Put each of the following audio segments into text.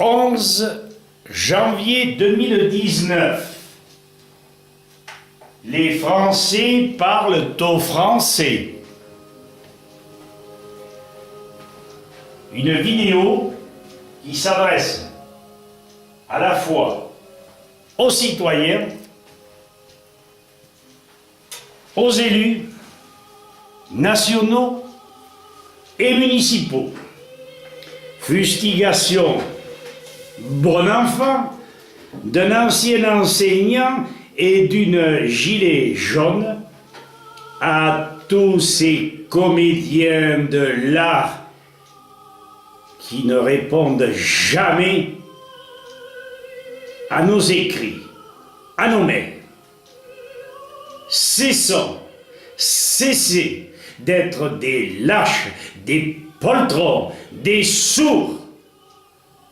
11 janvier 2019. Les Français parlent au français. Une vidéo qui s'adresse à la fois aux citoyens, aux élus nationaux et municipaux. Fustigation bon enfant d'un ancien enseignant et d'une gilet jaune à tous ces comédiens de l'art qui ne répondent jamais à nos écrits, à nos mails. Cessez d'être des lâches, des poltrons, des sourds.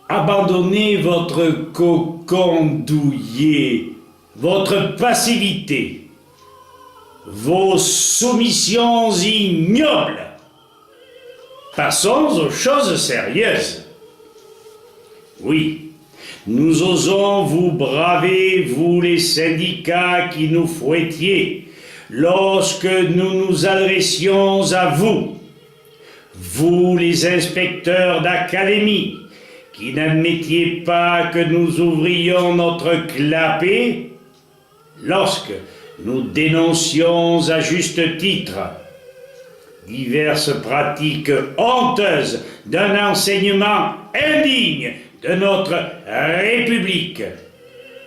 Abandonnez votre cocon douillet, votre passivité, vos soumissions ignobles. Passons aux choses sérieuses. Oui, nous osons vous braver, vous les syndicats qui nous fouettiez, lorsque nous nous adressions à vous, vous les inspecteurs d'académie, qui n'admettiez pas que nous ouvrions notre clapet, lorsque nous dénoncions à juste titre diverses pratiques honteuses d'un enseignement indigne de notre République.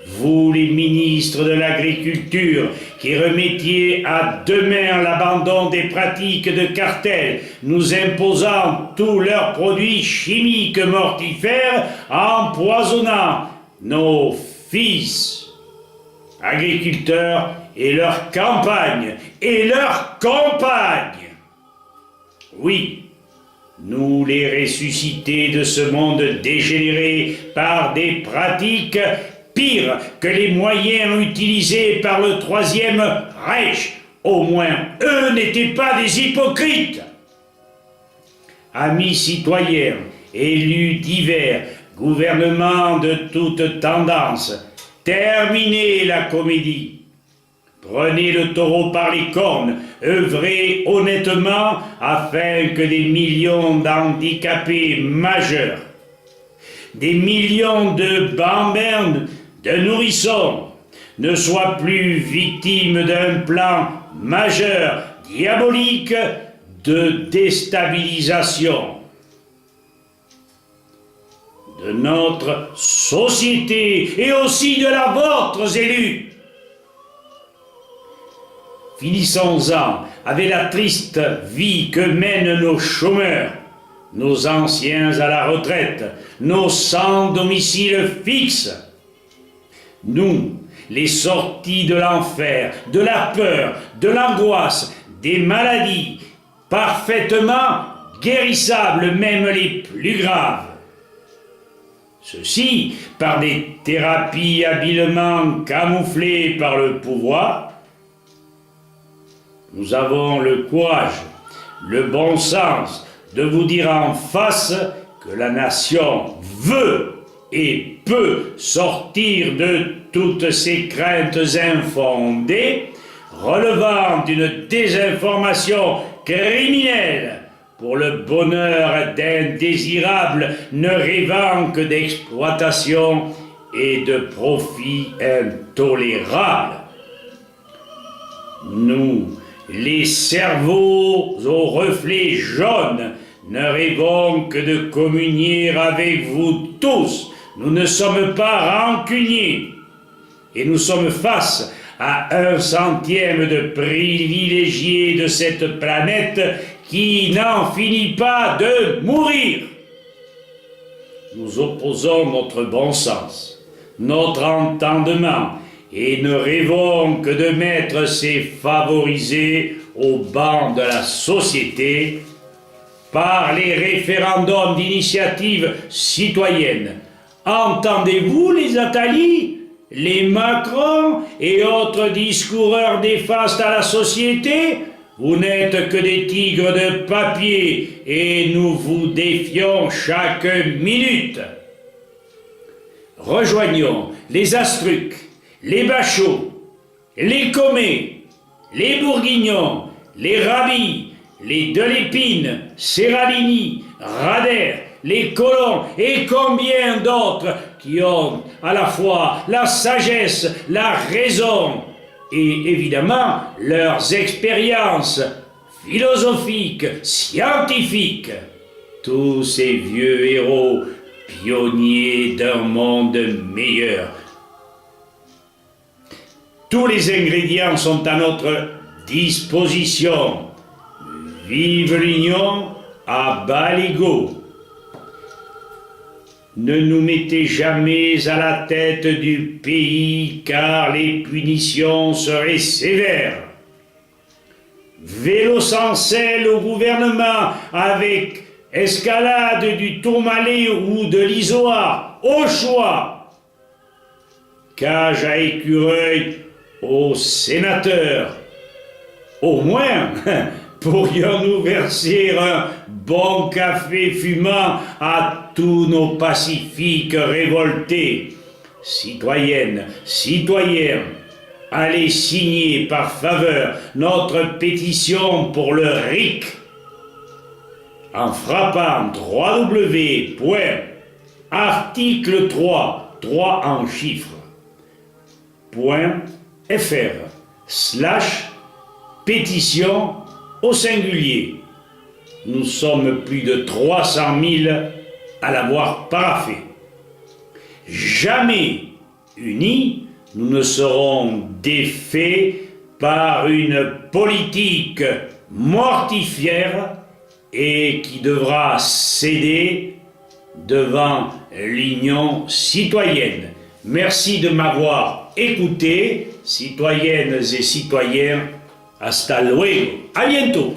Vous, les ministres de l'Agriculture, qui remettiez à demain l'abandon des pratiques de cartel, nous imposant tous leurs produits chimiques mortifères, empoisonnant nos fils agriculteurs et leurs campagnes et leurs compagnes. Oui, nous les ressuscités de ce monde dégénéré par des pratiques pires que les moyens utilisés par le Troisième Reich. Au moins, eux n'étaient pas des hypocrites. Amis citoyens, élus divers, gouvernements de toutes tendances, terminez la comédie. Prenez le taureau par les cornes, œuvrez honnêtement afin que des millions d'handicapés majeurs, des millions de bambins, de nourrissons, ne soient plus victimes d'un plan majeur, diabolique, de déstabilisation de notre société et aussi de la vôtre, élus. Finissons-en avec la triste vie que mènent nos chômeurs, nos anciens à la retraite, nos sans domicile fixe. Nous, les sortis de l'enfer, de la peur, de l'angoisse, des maladies, parfaitement guérissables, même les plus graves. Ceci par des thérapies habilement camouflées par le pouvoir. Nous avons le courage, le bon sens de vous dire en face que la nation veut et peut sortir de toutes ces craintes infondées, relevant d'une désinformation criminelle pour le bonheur d'indésirables ne rêvant que d'exploitation et de profits intolérables. Nous, les cerveaux aux reflets jaunes, ne rêvons que de communier avec vous tous. Nous ne sommes pas rancuniers et nous sommes face à 1/100 de privilégiés de cette planète qui n'en finit pas de mourir. Nous opposons notre bon sens, notre entendement, et ne rêvons que de mettre ces favorisés au banc de la société par les référendums d'initiative citoyenne. Entendez-vous les Attali, les Macron et autres discoureurs néfastes à la société? Vous n'êtes que des tigres de papier et nous vous défions chaque minute. rejoignons les Astrucs, les Bachots, les Comets, les Bourguignons, les Rabis, les Delépine, Serralini, Rader, les Colons et combien d'autres qui ont à la fois la sagesse, la raison et évidemment leurs expériences philosophiques, scientifiques. Tous ces vieux héros pionniers d'un monde meilleur. Tous les ingrédients sont à notre disposition. Vive l'union, à bas l'ego. Ne nous mettez jamais à la tête du pays car les punitions seraient sévères. Vélo sans selle au gouvernement avec escalade du Tourmalet ou de l'Isoire, au choix. Cage à écureuil aux sénateurs. Au moins, pourrions-nous verser un bon café fumant à tous nos pacifiques révoltés. Citoyennes, citoyens, allez signer par faveur notre pétition pour le RIC en frappant www.article 3 en chiffres, .fr/pétition au singulier. Nous sommes plus de 300 000 à l'avoir paraphé. Jamais unis, nous ne serons défaits par une politique mortifère et qui devra céder devant l'union citoyenne. Merci de m'avoir écouté, citoyennes et citoyens. Hasta luego. À bientôt.